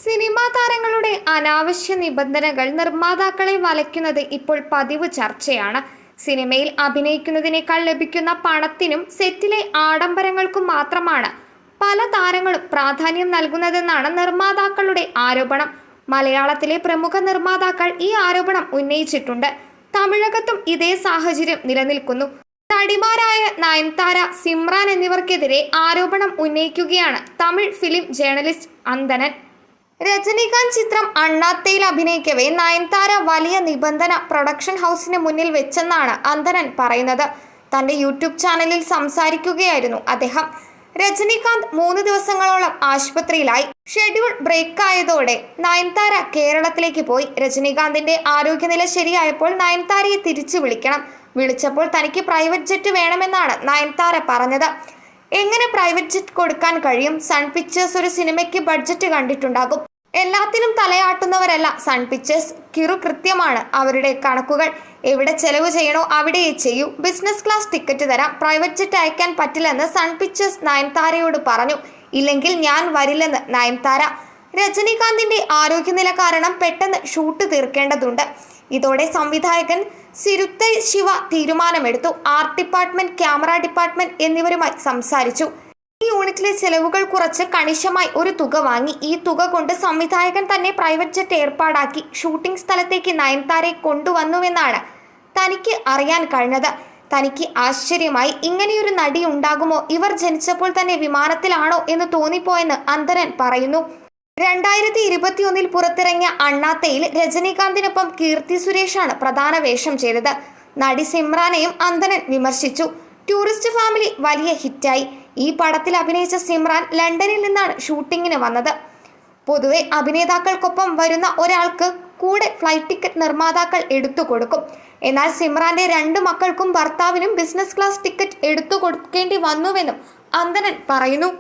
Cinema താരങ്ങളുടെ അനാവശ്യ നിബന്ധനകൾ നിർമ്മാതാക്കളെ വലയ്ക്കുന്നത് ഇപ്പോൾ പതിവ് ചർച്ചയാണ്. സിനിമയിൽ അഭിനയിക്കുന്നതിനേക്കാൾ ലഭിക്കുന്ന പണത്തിനും സെറ്റിലെ ആഡംബരങ്ങൾക്കും മാത്രമാണ് പല താരങ്ങളും പ്രാധാന്യം നൽകുന്നതെന്നാണ് നിർമ്മാതാക്കളുടെ ആരോപണം. മലയാളത്തിലെ പ്രമുഖ നിർമ്മാതാക്കൾ ഈ ആരോപണം ഉന്നയിച്ചിട്ടുണ്ട്. തമിഴകത്തും ഇതേ സാഹചര്യം നിലനിൽക്കുന്നു. നടിമാരായ നയൻതാര, സിമ്രാൻ എന്നിവർക്കെതിരെ ആരോപണം ഉന്നയിക്കുകയാണ് തമിഴ് ഫിലിം ജേർണലിസ്റ്റ് അന്തനൻ. രജനികാന്ത് ചിത്രം അണ്ണാത്തയിൽ അഭിനയിക്കവേ നയൻതാര വലിയ നിബന്ധന പ്രൊഡക്ഷൻ ഹൗസിന് മുന്നിൽ വെച്ചെന്നാണ് അന്തനൻ പറയുന്നത്. തന്റെ യൂട്യൂബ് ചാനലിൽ സംസാരിക്കുകയായിരുന്നു അദ്ദേഹം. രജനികാന്ത് 3 ദിവസങ്ങളോളം ആശുപത്രിയിലായി. ഷെഡ്യൂൾ ബ്രേക്ക് ആയതോടെ നയൻതാര കേരളത്തിലേക്ക് പോയി. രജനികാന്തിന്റെ ആരോഗ്യനില ശരിയായപ്പോൾ നയൻതാരയെ തിരിച്ചു വിളിച്ചപ്പോൾ തനിക്ക് പ്രൈവറ്റ് ജെറ്റ് വേണമെന്നാണ് നയൻതാര പറഞ്ഞത്. എങ്ങനെ പ്രൈവറ്റ് ജെറ്റ് കൊടുക്കാൻ കഴിയും? സൺ പിക്ചേഴ്സ് ഒരു സിനിമയ്ക്ക് ബഡ്ജറ്റ് കണ്ടിട്ടുണ്ടാകും. എല്ലാത്തിനും തലയാട്ടുന്നവരല്ല സൺ പിക്ചേഴ്സ്. കൃത്യമാണ് അവരുടെ കണക്കുകൾ. എവിടെ ചെലവ് ചെയ്യണോ അവിടെയേ ചെയ്യൂ. ബിസിനസ് ക്ലാസ് ടിക്കറ്റ് തരാം, പ്രൈവറ്റ് ജെറ്റ് അയക്കാൻ പറ്റില്ലെന്ന് സൺ പിക്ചേഴ്സ് നയൻതാരയോട് പറഞ്ഞു. ഇല്ലെങ്കിൽ ഞാൻ വരില്ലെന്ന് നയൻതാര. രജനികാന്തിന്റെ ആരോഗ്യനില കാരണം പെട്ടെന്ന് ഷൂട്ട് തീർക്കേണ്ടതുണ്ട്. ഇതോടെ സംവിധായകൻ സിരുത്തൈ ശിവ തീരുമാനമെടുത്തു. ആർട്ട് ഡിപ്പാർട്ട്മെന്റ്, ക്യാമറ ഡിപ്പാർട്ട്മെന്റ് എന്നിവരുമായി സംസാരിച്ചു. ഈ യൂണിറ്റിലെ ചെലവുകൾ കുറച്ച് കണിശമായി ഒരു തുക വാങ്ങി. ഈ തുക കൊണ്ട് സംവിധായകൻ തന്നെ പ്രൈവറ്റ് ജെറ്റ് ഏർപ്പാടാക്കി ഷൂട്ടിംഗ് സ്ഥലത്തേക്ക് നയൻതാരയെ കൊണ്ടുവന്നുവെന്നാണ് തനിക്ക് അറിയാൻ കഴിഞ്ഞത്. തനിക്ക് ആശ്ചര്യമായി. ഇങ്ങനെയൊരു നടി ഉണ്ടാകുമോ? ഇവർ ജനിച്ചപ്പോൾ തന്നെ വിമാനത്തിലാണോ എന്ന് തോന്നിപ്പോയെന്ന് അന്തരൻ പറയുന്നു. 2021 പുറത്തിറങ്ങിയ അണ്ണാത്തയിൽ രജനികാന്തിനൊപ്പം കീർത്തി സുരേഷാണ് പ്രധാന വേഷം ചെയ്തത്. നടി സിമ്രാനെയും അന്തനൻ വിമർശിച്ചു. ടൂറിസ്റ്റ് ഫാമിലി വലിയ ഹിറ്റായി. ഈ പടത്തിൽ അഭിനയിച്ച സിമ്രാൻ ലണ്ടനിൽ നിന്നാണ് ഷൂട്ടിങ്ങിന് വന്നത്. പൊതുവെ അഭിനേതാക്കൾക്കൊപ്പം വരുന്ന ഒരാൾക്ക് കൂടെ ഫ്ലൈറ്റ് ടിക്കറ്റ് നിർമ്മാതാക്കൾ എടുത്തു കൊടുക്കും. എന്നാൽ സിമ്രാന്റെ 2 മക്കൾക്കും ഭർത്താവിനും ബിസിനസ് ക്ലാസ് ടിക്കറ്റ് എടുത്തു കൊടുക്കേണ്ടി വന്നുവെന്നും അന്തനൻ പറയുന്നു.